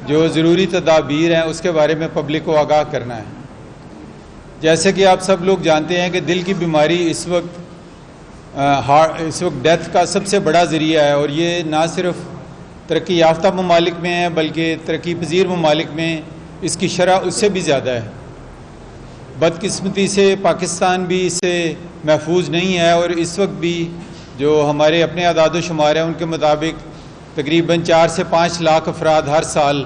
جو ضروری تدابیر ہیں اس کے بارے میں پبلک کو آگاہ کرنا ہے۔ جیسے کہ آپ سب لوگ جانتے ہیں کہ دل کی بیماری اس وقت ڈیتھ کا سب سے بڑا ذریعہ ہے، اور یہ نہ صرف ترقی یافتہ ممالک میں ہے بلکہ ترقی پذیر ممالک میں اس کی شرح اس سے بھی زیادہ ہے۔ بدقسمتی سے پاکستان بھی اس سے محفوظ نہیں ہے، اور اس وقت بھی جو ہمارے اپنے اعداد و شمار ہیں ان کے مطابق تقریباً 4 سے 5 لاکھ افراد ہر سال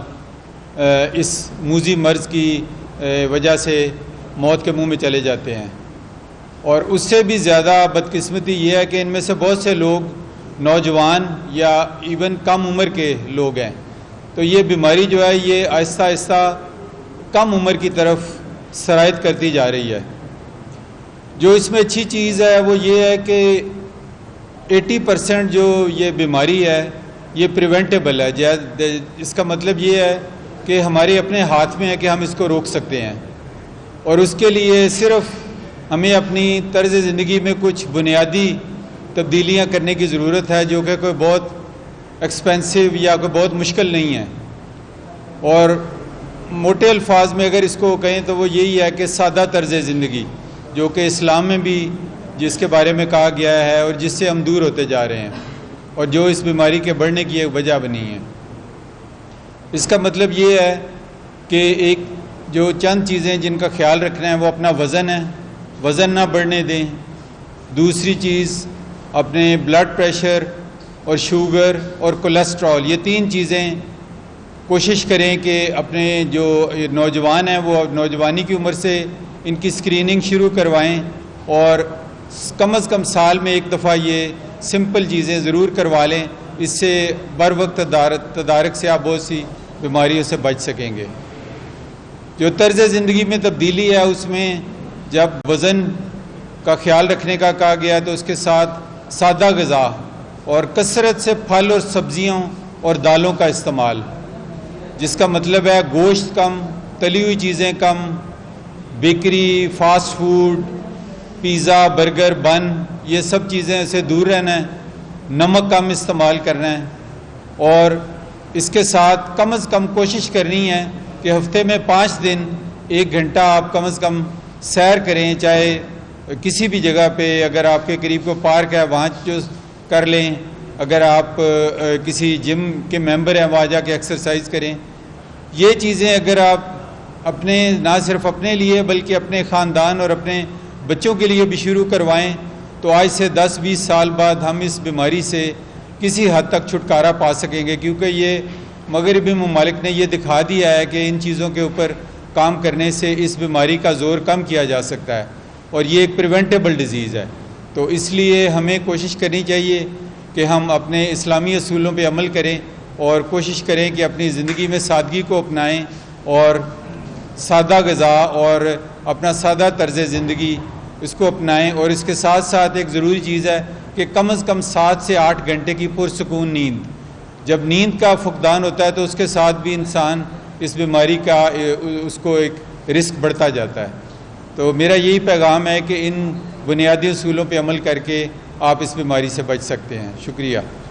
اس موذی مرض کی وجہ سے موت کے منہ میں چلے جاتے ہیں، اور اس سے بھی زیادہ بدقسمتی یہ ہے کہ ان میں سے بہت سے لوگ نوجوان یا ایون کم عمر کے لوگ ہیں۔ تو یہ بیماری جو ہے یہ آہستہ آہستہ کم عمر کی طرف سرایت کرتی جا رہی ہے۔ جو اس میں اچھی چیز ہے وہ یہ ہے کہ 80% جو یہ بیماری ہے یہ پریونٹیبل ہے۔ اس کا مطلب یہ ہے کہ ہمارے اپنے ہاتھ میں ہے کہ ہم اس کو روک سکتے ہیں، اور اس کے لیے صرف ہمیں اپنی طرز زندگی میں کچھ بنیادی تبدیلیاں کرنے کی ضرورت ہے، جو کہ کوئی بہت ایکسپینسو یا کوئی بہت مشکل نہیں ہے۔ اور موٹے الفاظ میں اگر اس کو کہیں تو وہ یہی ہے کہ سادہ طرز زندگی، جو کہ اسلام میں بھی جس کے بارے میں کہا گیا ہے اور جس سے ہم دور ہوتے جا رہے ہیں، اور جو اس بیماری کے بڑھنے کی ایک وجہ بنی ہے۔ اس کا مطلب یہ ہے کہ ایک جو چند چیزیں جن کا خیال رکھنا ہے وہ اپنا وزن ہے، وزن نہ بڑھنے دیں۔ دوسری چیز اپنے بلڈ پریشر اور شوگر اور کولیسٹرول، یہ 3 چیزیں کوشش کریں کہ اپنے جو نوجوان ہیں وہ نوجوانی کی عمر سے ان کی اسکریننگ شروع کروائیں، اور کم از کم سال میں ایک دفعہ یہ سمپل چیزیں ضرور کروا لیں۔ اس سے بر وقت تدارک سے آپ بہت سی بیماریوں سے بچ سکیں گے۔ جو طرز زندگی میں تبدیلی ہے اس میں جب وزن کا خیال رکھنے کا کہا گیا تو اس کے ساتھ سادہ غذا اور کثرت سے پھل اور سبزیوں اور دالوں کا استعمال، جس کا مطلب ہے گوشت کم، تلی ہوئی چیزیں کم، bakery, fast food, pizza, burger, bun, یہ سب چیزیں سے دور رہنا ہے، نمک کم استعمال کرنا ہے، اور اس کے ساتھ کم از کم کوشش کرنی ہے کہ ہفتے میں 5 دن 1 گھنٹہ آپ کم از کم سیر کریں، چاہے کسی بھی جگہ پہ، اگر آپ کے قریب کو پارک ہے وہاں جو کر لیں، اگر آپ کسی جم کے ممبر ہیں وہاں جا کے ایکسرسائز کریں۔ یہ چیزیں اگر آپ اپنے نہ صرف اپنے لیے بلکہ اپنے خاندان اور اپنے بچوں کے لیے بھی شروع کروائیں تو آج سے 10-20 سال بعد ہم اس بیماری سے کسی حد تک چھٹکارا پا سکیں گے، کیونکہ یہ مغربی ممالک نے یہ دکھا دیا ہے کہ ان چیزوں کے اوپر کام کرنے سے اس بیماری کا زور کم کیا جا سکتا ہے، اور یہ ایک پریونٹیبل ڈیزیز ہے۔ تو اس لیے ہمیں کوشش کرنی چاہیے کہ ہم اپنے اسلامی اصولوں پہ عمل کریں اور کوشش کریں کہ اپنی زندگی میں سادگی کو اپنائیں اور سادہ غذا اور اپنا سادہ طرز زندگی اس کو اپنائیں، اور اس کے ساتھ ساتھ ایک ضروری چیز ہے کہ کم از کم 7 سے 8 گھنٹے کی پرسکون نیند۔ جب نیند کا فقدان ہوتا ہے تو اس کے ساتھ بھی انسان اس بیماری کا اس کو ایک رسک بڑھتا جاتا ہے۔ تو میرا یہی پیغام ہے کہ ان بنیادی اصولوں پہ عمل کر کے آپ اس بیماری سے بچ سکتے ہیں۔ شکریہ۔